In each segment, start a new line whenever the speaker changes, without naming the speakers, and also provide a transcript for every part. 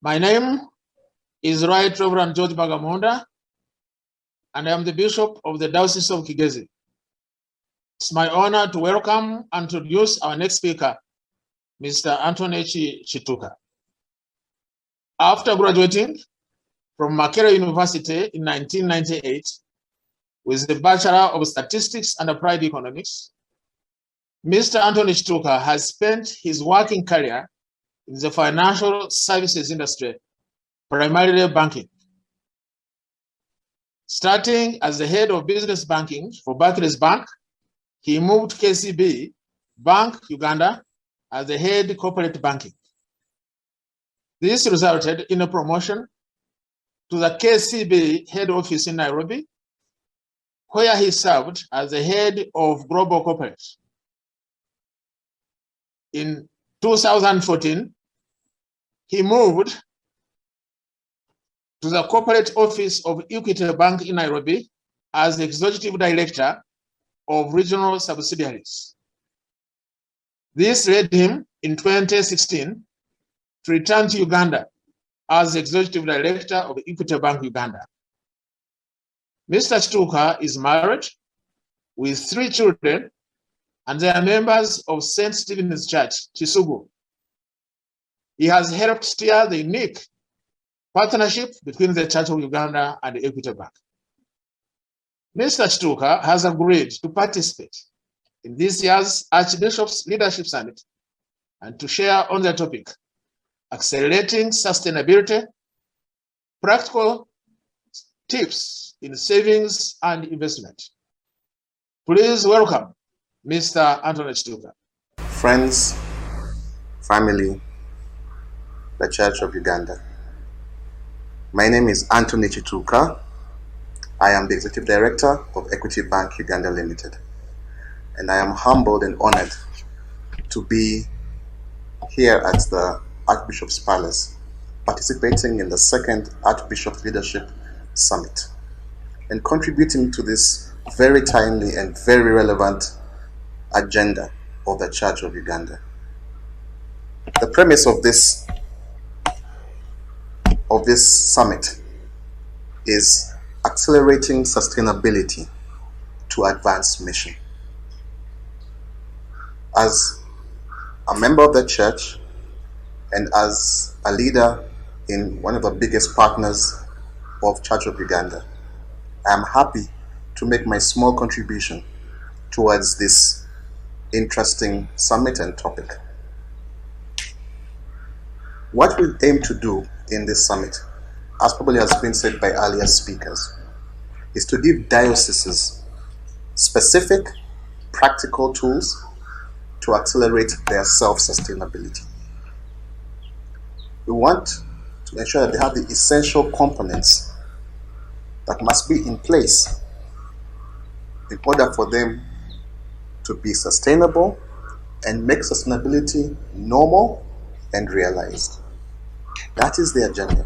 My name is Right Reverend George Bagamonda, and I am the Bishop of the Diocese of Kigezi. It's my honor to welcome and introduce our next speaker, Mr. Anthony Kituuka. After graduating from Makerere University in 1998 with the Bachelor of Statistics and Applied Economics, Mr. Anthony Kituuka has spent his working career in the financial services industry, primarily banking. Starting as the head of business banking for Barclays Bank, he moved to KCB Bank, Uganda, as the head corporate banking. This resulted in a promotion to the KCB head office in Nairobi, where he served as the head of global corporate. In 2014, he moved to the corporate office of Equity Bank in Nairobi as the executive director of regional subsidiaries. This led him in 2016 to return to Uganda as the executive director of Equity Bank Uganda. Mr. Kituuka is married with 3 children, and they are members of St. Stephen's Church, Kisugu. He has helped steer the unique partnership between the Church of Uganda and the Equity Bank. Mr. Kituuka has agreed to participate in this year's Archbishop's Leadership Summit and to share on the topic, accelerating sustainability, practical tips in savings and investment. Please welcome Mr. Anthony Kituuka.
Friends, family, the Church of Uganda. My name is Anthony Kituuka. I am the Executive Director of Equity Bank Uganda Limited, and I am humbled and honored to be here at the Archbishop's Palace, participating in the 2nd Archbishop Leadership Summit and contributing to this very timely and very relevant agenda of the Church of Uganda. The premise of this summit is accelerating sustainability to advance mission. As a member of the church and as a leader in one of the biggest partners of Church of Uganda, I am happy to make my small contribution towards this interesting summit and topic. What we aim to do in this summit, as probably has been said by earlier speakers, is to give dioceses specific practical tools to accelerate their self-sustainability. We want to ensure that they have the essential components that must be in place in order for them to be sustainable and make sustainability normal and realized. That is the agenda.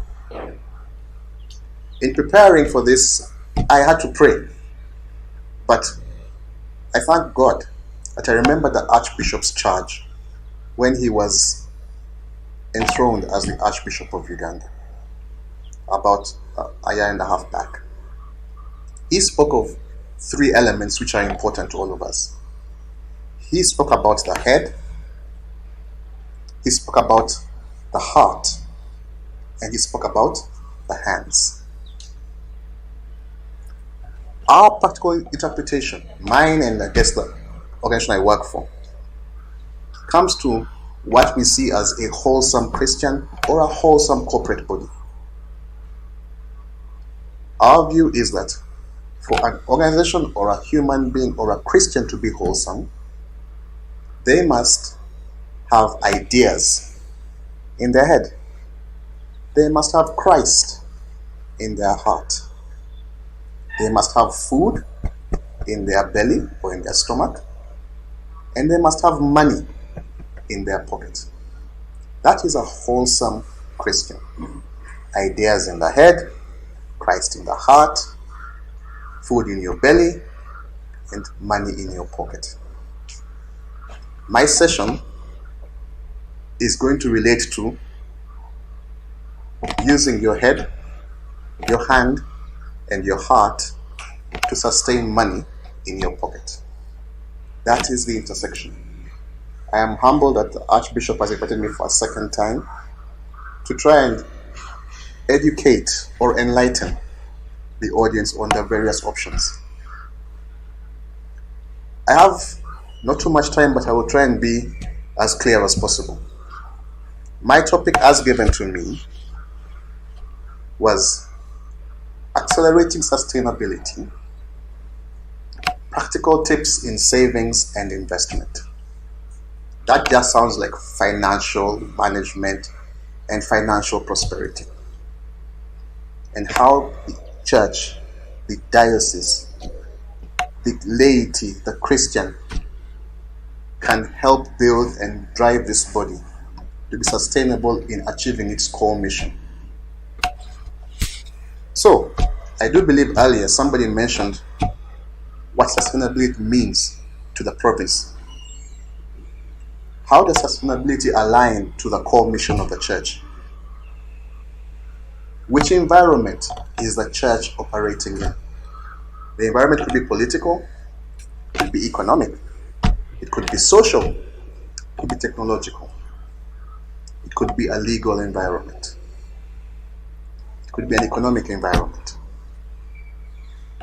In preparing for this, I had to pray, but I thank God that I remember the Archbishop's charge when he was enthroned as the Archbishop of Uganda about a year and a half back. He spoke of 3 elements which are important to all of us. He spoke about the head, he spoke about the heart, and he spoke about the hands. Our practical interpretation, mine and I guess the organization I work for, comes to what we see as a wholesome Christian or a wholesome corporate body. Our view is that for an organization or a human being or a Christian to be wholesome, they must have ideas in their head. They must have Christ in their heart. They must have food in their belly or in their stomach. And they must have money in their pocket. That is a wholesome Christian. Ideas in the head, Christ in the heart, food in your belly, and money in your pocket. My session is going to relate to using your head, your hand, and your heart to sustain money in your pocket. That is the intersection. I am humbled that the Archbishop has invited me for a second time to try and educate or enlighten the audience on the various options. I have not too much time, but I will try and be as clear as possible. My topic as given to me was accelerating sustainability, practical tips in savings and investment. That just sounds like financial management and financial prosperity, and how the church, the diocese, the laity, the Christian can help build and drive this body to be sustainable in achieving its core mission. So, I do believe earlier somebody mentioned what sustainability means to the province. How does sustainability align to the core mission of the church? Which environment is the church operating in? The environment could be political, it could be economic, it could be social, it could be technological, it could be a legal environment, it could be an economic environment.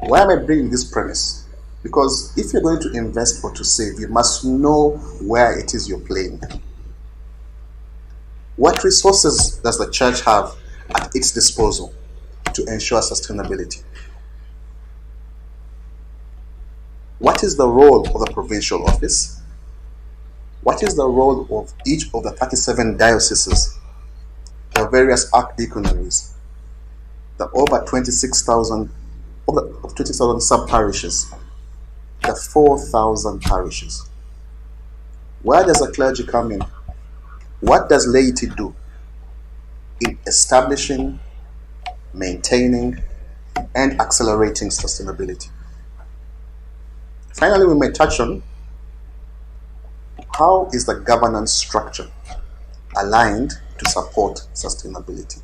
Why am I bringing this premise? Because if you're going to invest or to save, you must know where it is you're playing. What resources does the church have at its disposal to ensure sustainability? What is the role of the provincial office? What is the role of each of the 37 dioceses, the various archdeaconries, the over 26,000 sub-parishes, the 4,000 parishes? Where does the clergy come in? What does laity do in establishing, maintaining, and accelerating sustainability? Finally, we may touch on how is the governance structure aligned to support sustainability.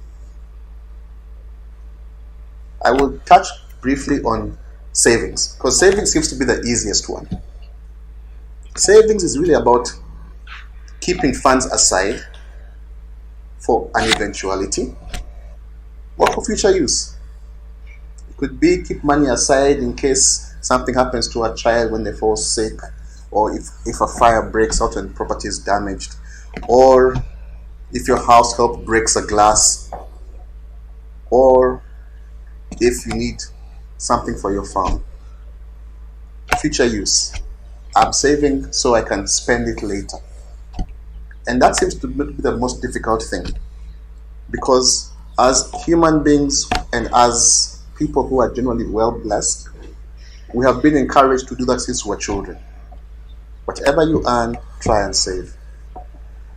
I will touch briefly on savings, because savings seems to be the easiest one. Savings is really about keeping funds aside for an eventuality or for future use. It could be keep money aside in case something happens to a child when they fall sick, or if a fire breaks out and property is damaged, or if your house help breaks a glass, or if you need something for your farm. Future use. I'm saving so I can spend it later. And that seems to be the most difficult thing, because as human beings and as people who are generally well blessed, we have been encouraged to do that since we were children. Whatever you earn, try and save.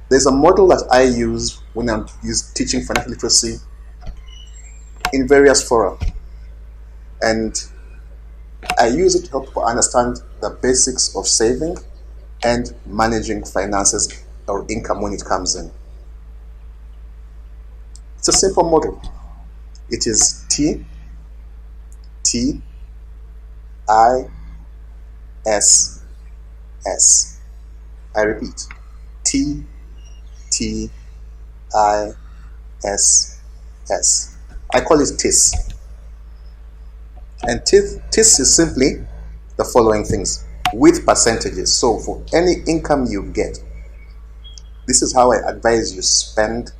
There's a model that I use when I'm teaching financial literacy in various fora, and I use it to help people understand the basics of saving and managing finances or income when it comes in. It's a simple model. It is T, T, I, S, S. I repeat, T, T, I, S, S. I call it TIS. And TIS is simply the following things with percentages. So for any income you get, this is how I advise you spend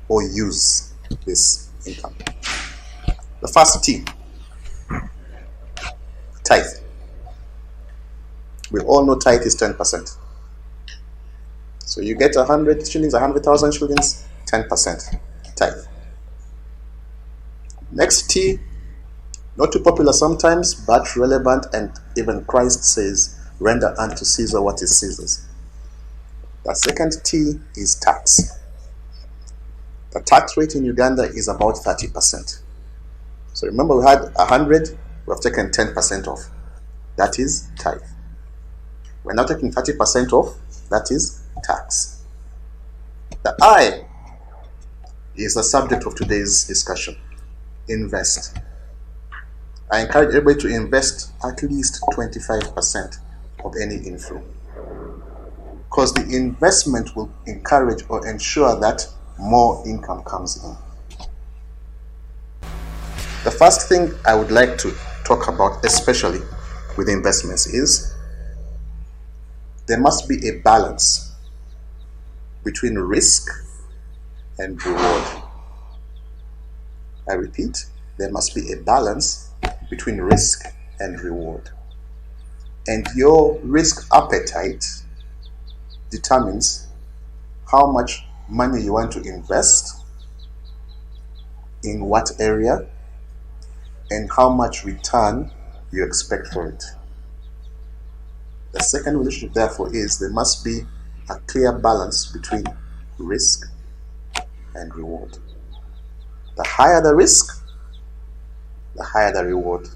or use this income. The first T, tithe. We all know tithe is 10%. So you get 100 shillings, 100,000 shillings, 10% tithe. Next T, not too popular sometimes, but relevant, and even Christ says, render unto Caesar what is Caesar's. The second T is tax. The tax rate in Uganda is about 30%. So remember, we had 100, we have taken 10% off. That is tithe. We're now taking 30% off. That is tax. The I is the subject of today's discussion. Invest. I encourage everybody to invest at least 25% of any inflow, because the investment will encourage or ensure that more income comes in. The first thing I would like to talk about, especially with investments, is there must be a balance between risk and reward. I repeat, there must be a balance between risk and reward. And your risk appetite determines how much money you want to invest, in what area, and how much return you expect for it. The second relationship, therefore, is there must be a clear balance between risk and reward. The higher the risk, the higher the reward.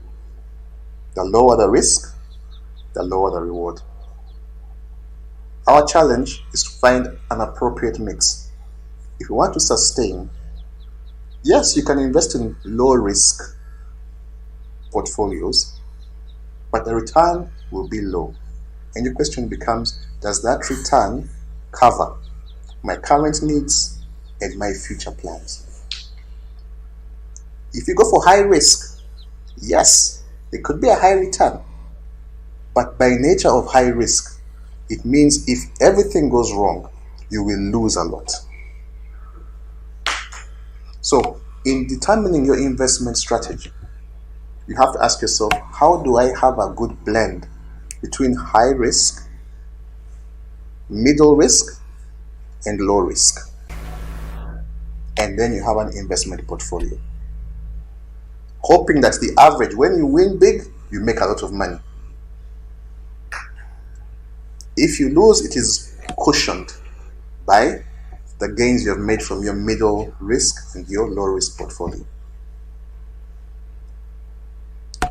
The lower the risk, the lower the reward. Our challenge is to find an appropriate mix. If you want to sustain, yes, you can invest in low risk portfolios, but the return will be low. And your question becomes, does that return cover my current needs and my future plans? If you go for high risk, yes, it could be a high return, but by nature of high risk, it means if everything goes wrong, you will lose a lot. So, in determining your investment strategy, you have to ask yourself, how do I have a good blend between high risk, middle risk, and low risk? And then you have an investment portfolio, hoping that the average, when you win big, you make a lot of money. If you lose, it is cushioned by the gains you have made from your middle risk and your low risk portfolio.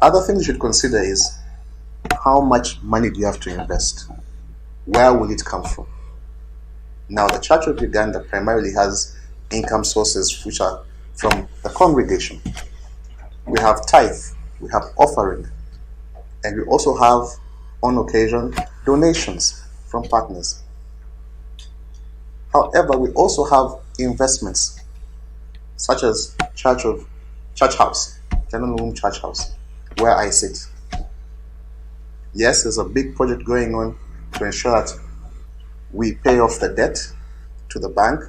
Other things you should consider is, how much money do you have to invest? Where will it come from? Now, the Church of Uganda primarily has income sources which are from the congregation. We have tithe, we have offering, and we also have, on occasion, donations from partners. However, we also have investments, such as church house, General Room Church House, where I sit. Yes, there's a big project going on to ensure that we pay off the debt to the bank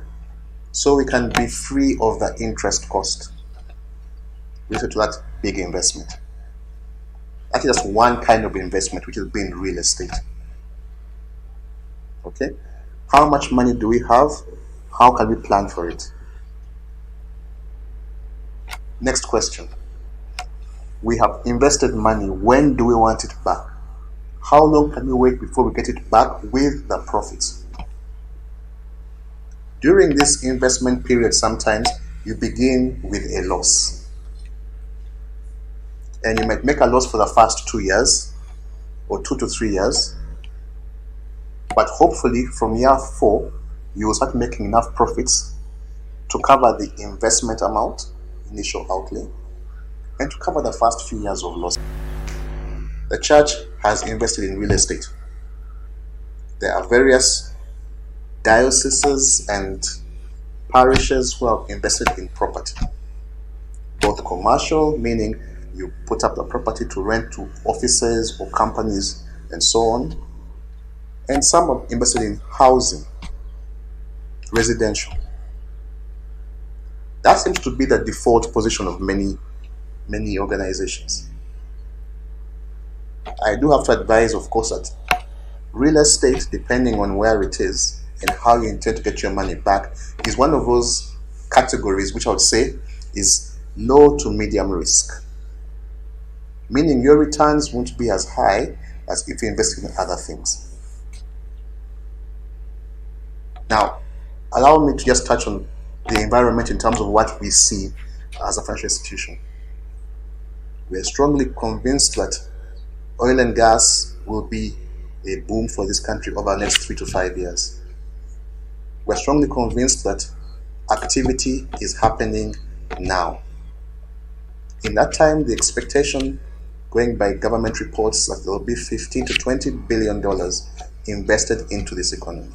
so we can be free of the interest cost related to that big investment. That is just one kind of investment, which is being real estate. Okay? How much money do we have? How can we plan for it? Next question. We have invested money. When do we want it back? How long can we wait before we get it back with the profits? During this investment period, sometimes you begin with a loss. And you might make a loss for the first 2 years or 2 to 3 years. But hopefully from year 4, you will start making enough profits to cover the investment amount, initial outlay, and to cover the first few years of loss. The church has invested in real estate. There are various dioceses and parishes who have invested in property, both commercial, meaning you put up the property to rent to offices or companies and so on, and some have invested in housing, residential. That seems to be the default position of many organizations. I do have to advise, of course, that real estate, depending on where it is and how you intend to get your money back, is one of those categories which I would say is low to medium risk. Meaning your returns won't be as high as if you invest in other things. Now, allow me to just touch on the environment in terms of what we see as a financial institution. We are strongly convinced that oil and gas will be a boom for this country over the next 3 to 5 years. We're strongly convinced that activity is happening now. In that time, the expectation, going by government reports, that there will be $15 to $20 billion invested into this economy.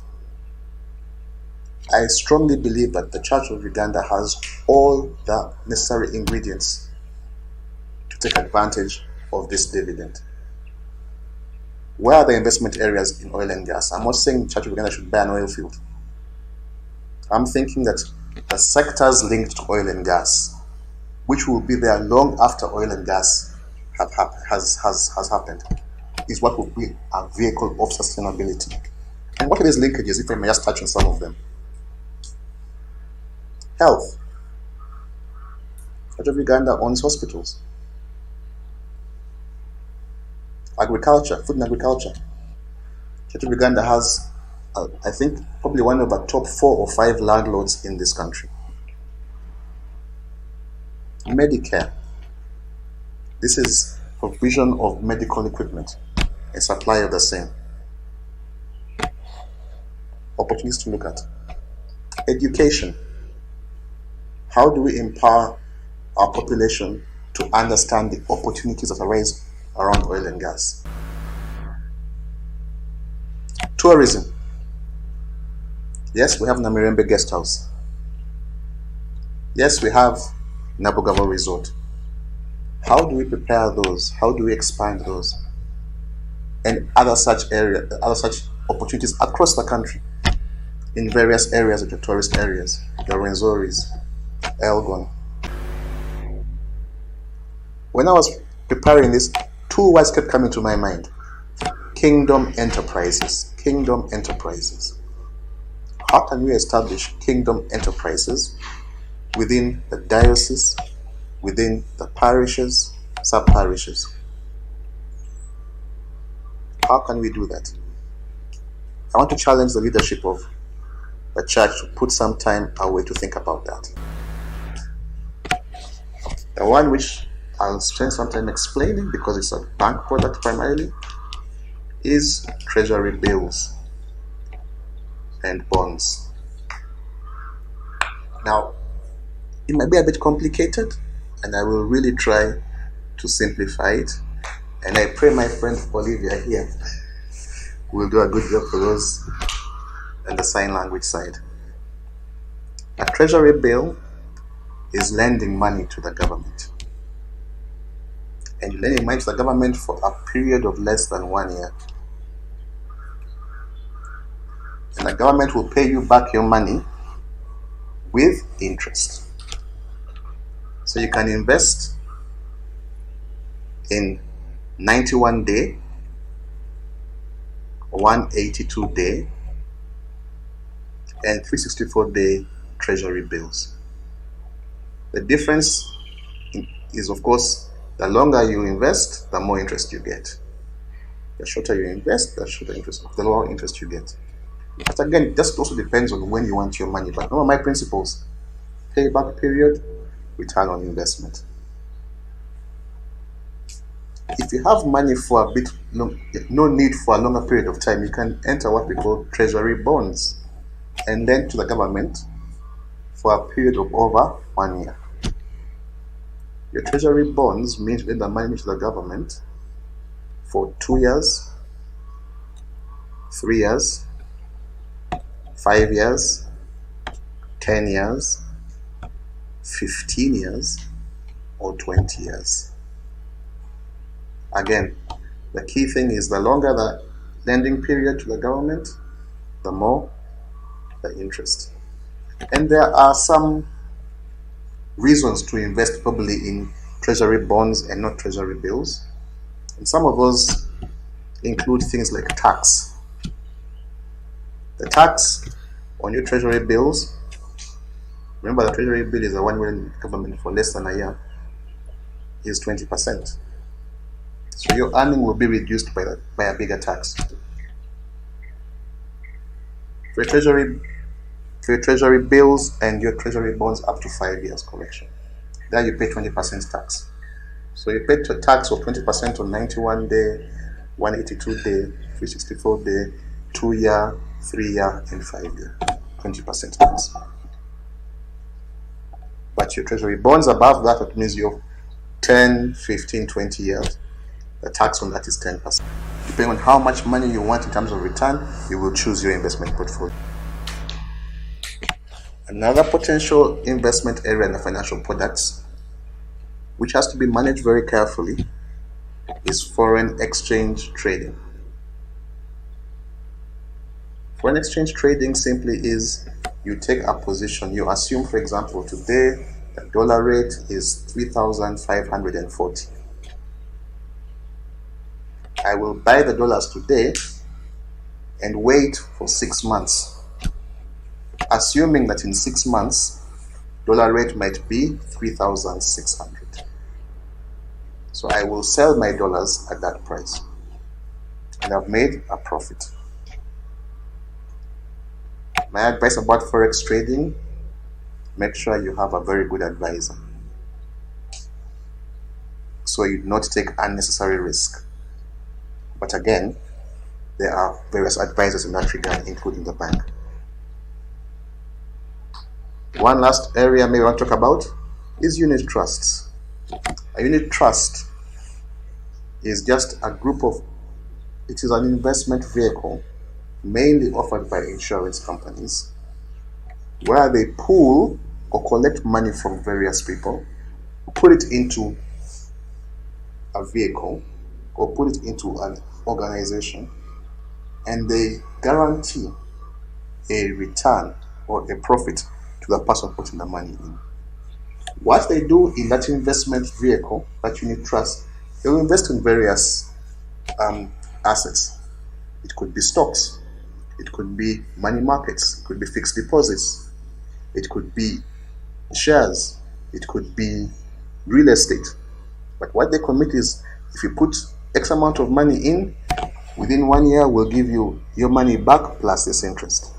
I strongly believe that the Church of Uganda has all the necessary ingredients to take advantage of this dividend. Where are the investment areas in oil and gas? I'm not saying the Church of Uganda should buy an oil field. I'm thinking that the sectors linked to oil and gas, which will be there long after oil and gas has happened, is what will be a vehicle of sustainability. And what are these linkages, if I may just touch on some of them? Health. Church of Uganda owns hospitals. Agriculture, food and agriculture. Church of Uganda has, I think, probably one of the top 4 or 5 landlords in this country. Medicare. This is provision of medical equipment, a supply of the same. Opportunities to look at. Education. How do we empower our population to understand the opportunities that arise around oil and gas? Tourism. Yes, we have Namirembe Guest House. Yes, we have Nabogabo Resort. How do we prepare those? How do we expand those? And other such opportunities across the country, in various areas of the tourist areas, the Rwenzoris, Elgon. When I was preparing this, 2 words kept coming to my mind. Kingdom enterprises. Kingdom enterprises. How can we establish kingdom enterprises within the diocese, within the parishes, sub-parishes? How can we do that? I want to challenge the leadership of the church to put some time away to think about that. The one which I'll spend some time explaining, because it's a bank product primarily, is treasury bills and bonds. Now, it might be a bit complicated, and I will really try to simplify it. And I pray my friend Olivia here will do a good job for those on the sign language side. A treasury bill is lending money to the government. And you lend money to the government for a period of less than 1 year. And the government will pay you back your money with interest. So you can invest in 91 day, 182 day, and 364 day treasury bills. The difference is, of course, the longer you invest, the more interest you get. The shorter you invest, the lower interest you get. But again, it just also depends on when you want your money. But one of my principles: payback period, return on investment. If you have money for a bit long, no need for a longer period of time, you can enter what we call treasury bonds and lend to the government for a period of over 1 year. Your treasury bonds means you lend the money to the government for 2 years, 3 years, 5 years, 10 years, 15 years, or 20 years. Again, the key thing is the longer the lending period to the government, the more the interest. And there are some reasons to invest probably in treasury bonds and not treasury bills. And some of those include things like tax. The tax on your treasury bills, remember the treasury bill is the one where the government for less than a year, is 20%. So your earning will be reduced by a bigger tax. For your treasury bills and your treasury bonds up to 5 years collection, there you pay 20% tax. So you pay a tax of 20% on 91 day, 182 day, 364 day, 2 year, 3 year, and 5 year. 20% tax. But your treasury bonds above that, it means you have 10, 15, 20 years. The tax on that is 10%. Depending on how much money you want in terms of return, you will choose your investment portfolio. Another potential investment area in the financial products, which has to be managed very carefully, is foreign exchange trading. Foreign exchange trading simply is you take a position. You assume, for example, today the dollar rate is 3,540. I will buy the dollars today and wait for 6 months, assuming that in 6 months dollar rate might be 3,600. So I will sell my dollars at that price and I've made a profit. My advice about forex trading: make sure you have a very good advisor so you do not take unnecessary risk. But again, there are various advisors in that regard, including the bank. One last area maybe I want to talk about is unit trusts. A unit trust is just a group of, it is an investment vehicle mainly offered by insurance companies where they pool or collect money from various people, put it into a vehicle or put it into an organization, and they guarantee a return or a profit to the person putting the money in. What they do in that investment vehicle, that unit trust, they will invest in various assets. It could be stocks, it could be money markets, it could be fixed deposits, it could be shares, it could be real estate. But what they commit is, if you put X amount of money in, within 1 year we'll give you your money back plus this interest.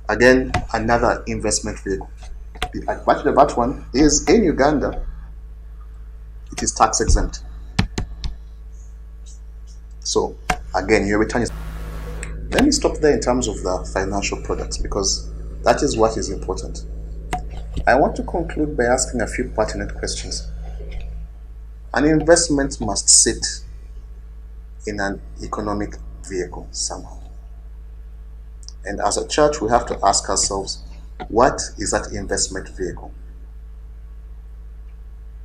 Again, another investment vehicle. The advantage of that one is, in Uganda, it is tax exempt. So again, your return is... Let me stop there in terms of the financial products, because that is what is important. I want to conclude by asking a few pertinent questions. An investment must sit in an economic vehicle somehow. And as a church, we have to ask ourselves, what is that investment vehicle?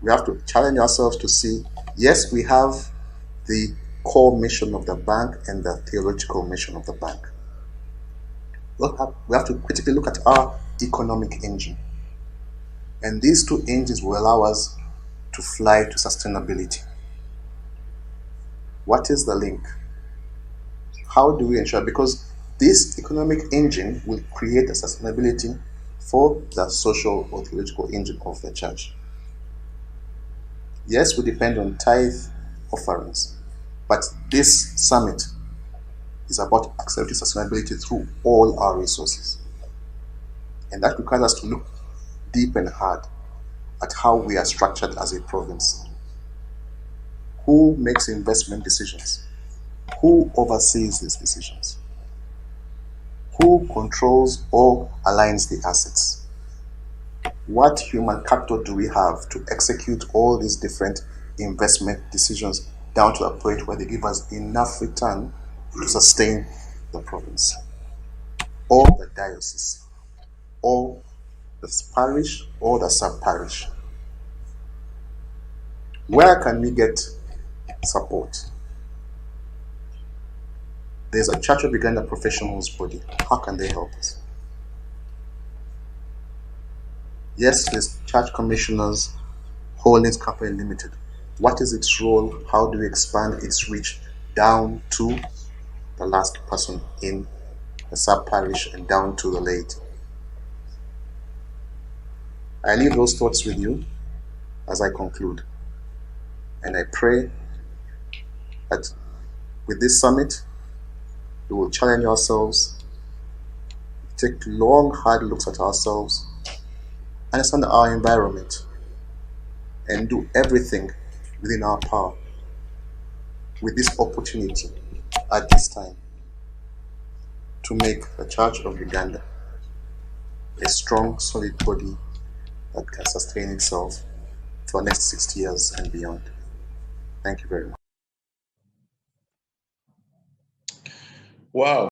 We have to challenge ourselves to see, yes, we have the core mission of the bank and the theological mission of the bank. We have to critically look at our economic engine. And these two engines will allow us to fly to sustainability. What is the link? How do we ensure? Because this economic engine will create a sustainability for the social or theological engine of the church. Yes, we depend on tithe offerings, but this summit is about accelerating sustainability through all our resources. And that requires us to look deep and hard at how we are structured as a province. Who makes investment decisions? Who oversees these decisions? Who controls or aligns the assets? What human capital do we have to execute all these different investment decisions down to a point where they give us enough return to sustain the province, or the diocese, or the parish, or the sub-parish? Where can we get support? There's a Church of Uganda professionals body. How can they help us? Yes, there's Church Commissioners Holdings Company Limited. What is its role? How do we expand its reach down to the last person in the sub-parish and down to the laity? I leave those thoughts with you as I conclude. And I pray that with this summit, we will challenge ourselves, take long, hard looks at ourselves, understand our environment, and do everything within our power with this opportunity at this time to make the Church of Uganda a strong, solid body that can sustain itself for the next 60 years and beyond. Thank you very much.
Wow.